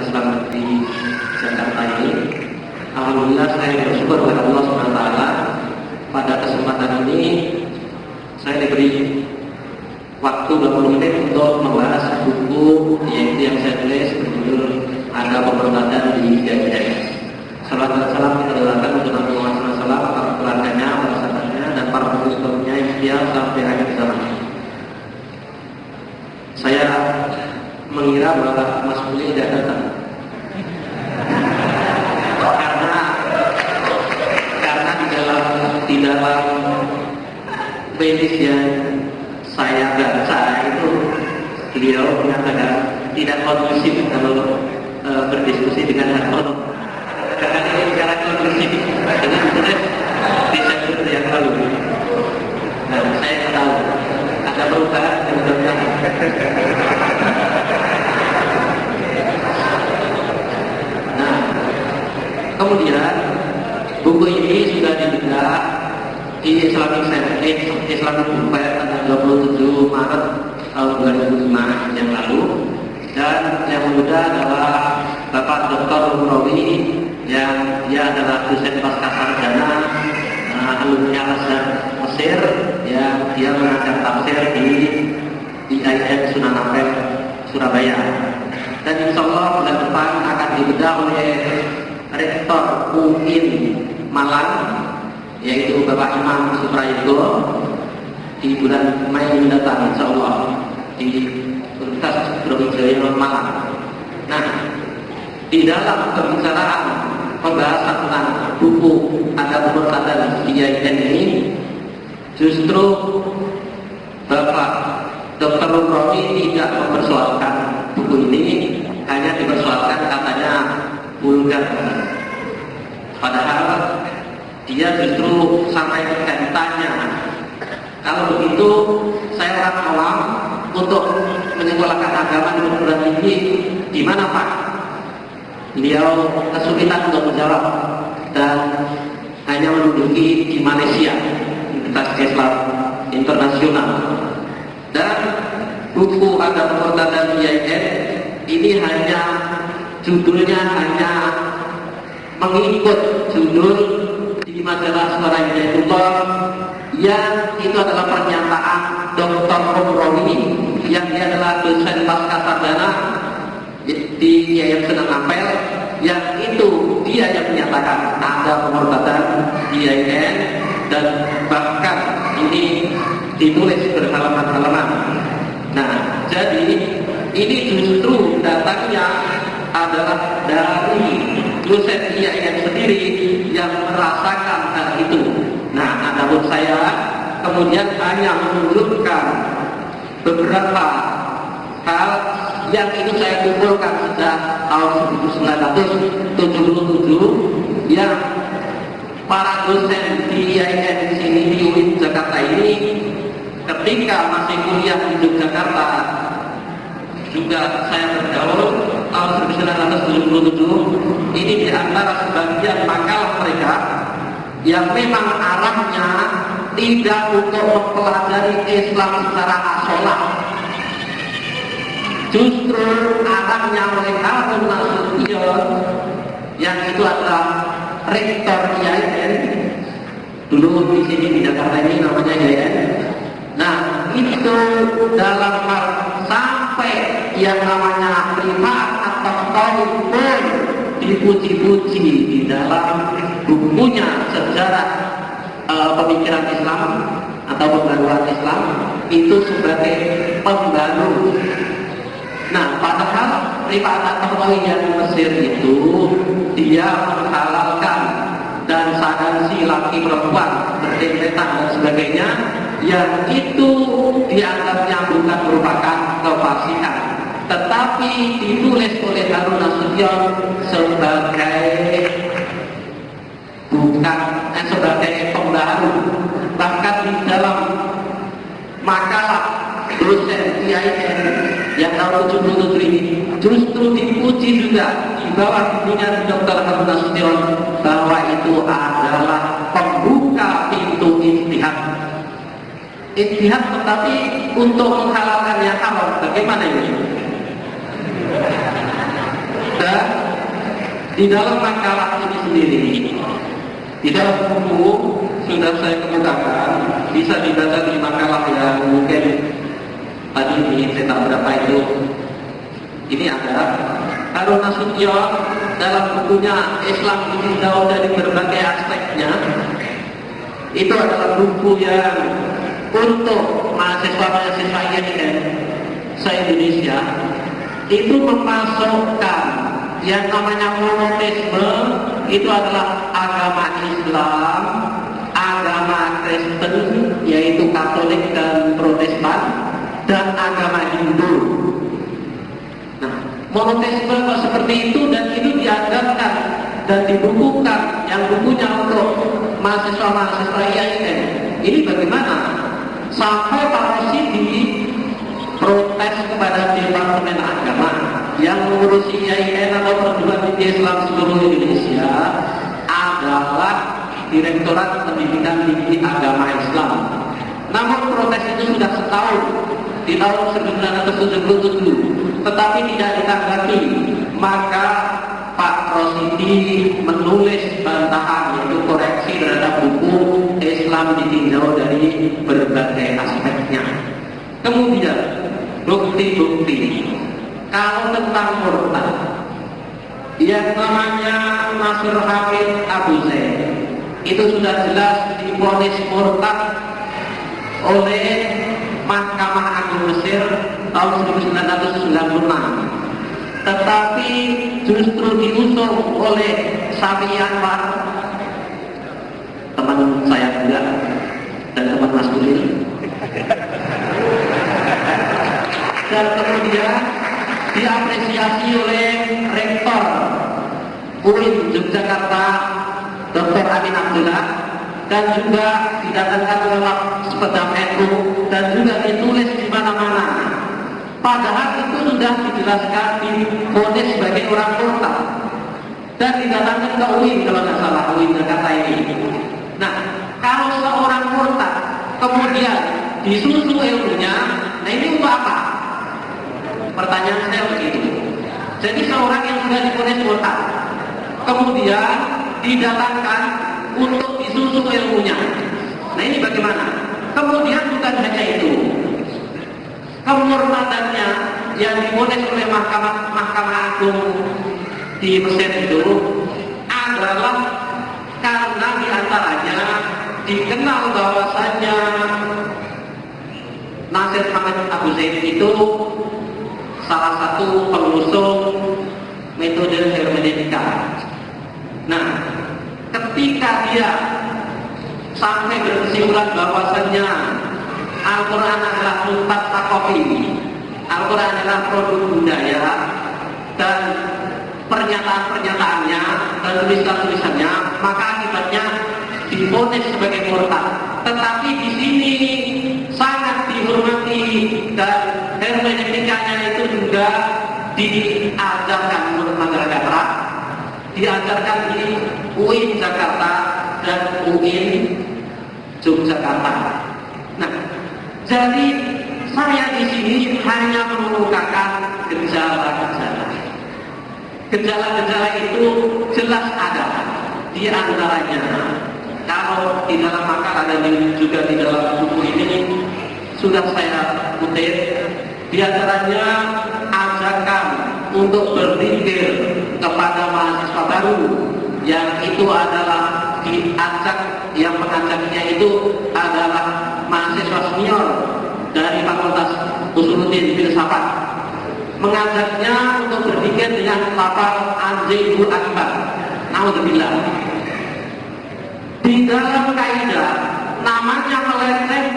Islam di Jakarta ini. Alhamdulillah saya bersyukur kepada Allah SWT. Pada kesempatan ini saya diberi waktu 20 menit untuk membahas buku yaitu yang saya tulis berjudul Ada Pemberontakan di IAIN. Salam dan salam kita doakan untuk Nabi Muhammad SAW, para keluarganya, para sahabatnya, dan para pengikutnya yang setia sampai akhir zaman. Saya mengira bahwa Mas Muli tidak datang karena di dalam medis yang saya baca itu beliau mengatakan tidak kondusif kalau berdiskusi dengan harmono. Karena ini bicara kondusif dengan sudah Desember yang lalu. Nah, saya tahu ada perubahan yang mudah-mudahan. Nah, kemudian buku ini sudah dibuka di Islamic Fair tanggal 27 Maret tahun 2005 yang lalu, dan yang muda adalah Bapak Dr. Umrowi yang dia adalah dosen pasca sarjana alumni Al-Azhar Mesir, yang dia mengajar tafsir di IAIN Sunan Ampel Surabaya, dan insya Allah bulan depan akan dibedah oleh Rektor UIN Malang yaitu Bapak Imam Suprayitno di bulan Mei mendatang insya Allah di Universitas Brawijaya Malang. Nah, di dalam pembicaraan pembahasan tentang buku Ada Pemberontakan di IAIN ini, justru Bapak Dr. Umrowi tidak mempersoalkan buku ini, hanya dipersoalkan katanya vulgar. Padahal dia justru sampai tanya, kalau begitu saya orang awam untuk menyekolahkan agama di perguruan tinggi di mana Pak? Beliau kesulitan untuk menjawab dan hanya menduduki di Malaysia, Universitas Islam Internasional. Dan buku Ada Pemberontakan di IAIN ini hanya judulnya hanya mengikut judul di majalah Suara Hidayatullah, yang itu adalah pernyataan Dr. Umrowi yang dia adalah dosen pasca sarjana di IAIN Sunan Ampel, yang itu dia yang menyatakan ada pemberontakan di IAIN, dan bahkan ini ditulis berhalaman-halaman. Nah, jadi ini justru datangnya adalah dari dosen IAIN sendiri yang merasakan hal itu. Nah, adapun saya kemudian hanya menunjukkan beberapa hal yang itu saya kumpulkan sejak tahun 1977 yang para dosen di IAIN di sini di UIN Jakarta ini ketika masih kuliah di Yogyakarta juga saya bergaul tahun 1977. Ini di antara sebagian makalah mereka yang memang arahnya tidak untuk mempelajari Islam secara asolah, justru arahnya oleh Harun Nasution yang itu adalah rektor IAIN dulu di sini di Jakarta ini namanya IAIN. Nah, itu dalam hal sampai yang namanya privat atau tauhid pun dipuji-puji di dalam bukunya sejarah pemikiran Islam atau pembaruan Islam itu sebagai pembaru. Nah, padahal privat atau tauhid yang Mesir itu dia menghalalkan dan sadansi laki perempuan berdempetan dan sebagainya, yang itu dianggapnya bukan merupakan kefasikan, tetapi ditulis oleh Harun Nasution sebagai pembaru. Bahkan di dalam makalah dosen IAIN yang tahun 77 ini justru dipuji juga di bawah bimbingan Dr. Harun Nasution bahwa itu adalah pembuka pintu ijtihad. Ijtihad tetapi untuk menghalalkan yang haram, bagaimana ini? Dan di dalam makalah ini sendiri, di dalam buku sudah saya kemukakan, bisa dibaca di makalah yang mungkin tadi ini saya tak berapa itu. Ini ada Harun Nasution dalam bukunya Islam ditinjau dari berbagai aspeknya. Itu adalah buku yang untuk mahasiswa-mahasiswa IAIN se-Indonesia itu memasukkan yang namanya monoteisme, itu adalah agama Islam, agama Kristen yaitu Katolik dan Protestan, dan agama Hindu. Nah, monoteisme kok seperti itu, dan itu diajarkan dan dibukukan yang bukunya untuk mahasiswa-mahasiswa IAIN. Ini bagaimana? Sampai Pak Rosidi protes kepada Departemen Agama yang mengurusi IAIN atau perguruan tinggi Islam seluruh Indonesia adalah Direktorat Pendidikan Tinggi Agama Islam. Namun protes itu sudah setahun, di tahun 1977, tetapi tidak ditanggapi. Maka Pak Rosidi menulis bantahan, yaitu koreksi terhadap buku Islam ditinjau dari berbagai aspeknya. Kemudian bukti-bukti kalau tentang murtad, yang namanya Nasir Hamid Abu Zaid itu sudah jelas divonis murtad oleh Mahkamah Agung Mesir tahun 1996. Tetapi justru diusung oleh Sami Anwar, teman saya juga dan teman Mas Kulil, dan kemudian diapresiasi oleh Rektor UIN Yogyakarta Dr. Amin Abdullah, dan juga didatangkan oleh sepeda NU, dan juga ditulis di mana-mana. Padahal itu sudah dijelaskan di vonis sebagai orang murtad dan didatangkan ke UIN, kalau nggak salah UIN Jakarta ini. Nah, kalau seorang murtad kemudian disusu ilmunya, nah ini untuk apa? Pertanyaan saya begitu. Jadi seorang yang sudah divonis murtad kemudian didatangkan untuk disusu ilmunya, nah ini bagaimana? Kemudian bukan hanya itu, kemurtadannya yang divonis oleh Mahkamah Agung di Mesir itu adalah karena diantaranya dikenal bahwasannya Nasir Hamid Abu Zaid itu salah satu pengusung metode hermeneutika. Nah, ketika dia sampai berkesimpulan bahwasannya Al-Quran adalah mutat takofi, Al-Quran adalah produk budaya, dan pernyataan-pernyataannya dan tulisan-tulisannya, maka akibatnya divonis sebagai murtad. Tetapi di sini sangat dihormati dan hermeneutikanya itu juga diajarkan menurut masyarakat Arab, diajarkan di UIN Jakarta dan UIN Yogyakarta. Nah, jadi saya di sini hanya mengemukakan gejala-gejala. Gejala-gejala itu jelas ada. Di antaranya, kalau di dalam makalah dan juga di dalam buku ini sudah saya kutip, di antaranya ajakan untuk berpikir kepada mahasiswa baru, yang itu adalah diajak, yang mengajaknya itu adalah mahasiswa senior dari Fakultas Usuluddin Filsafat, mengajaknya untuk berpikir dengan lafaz anjingul akbar. Naudzubillah. Di dalam kaidah namanya melenceng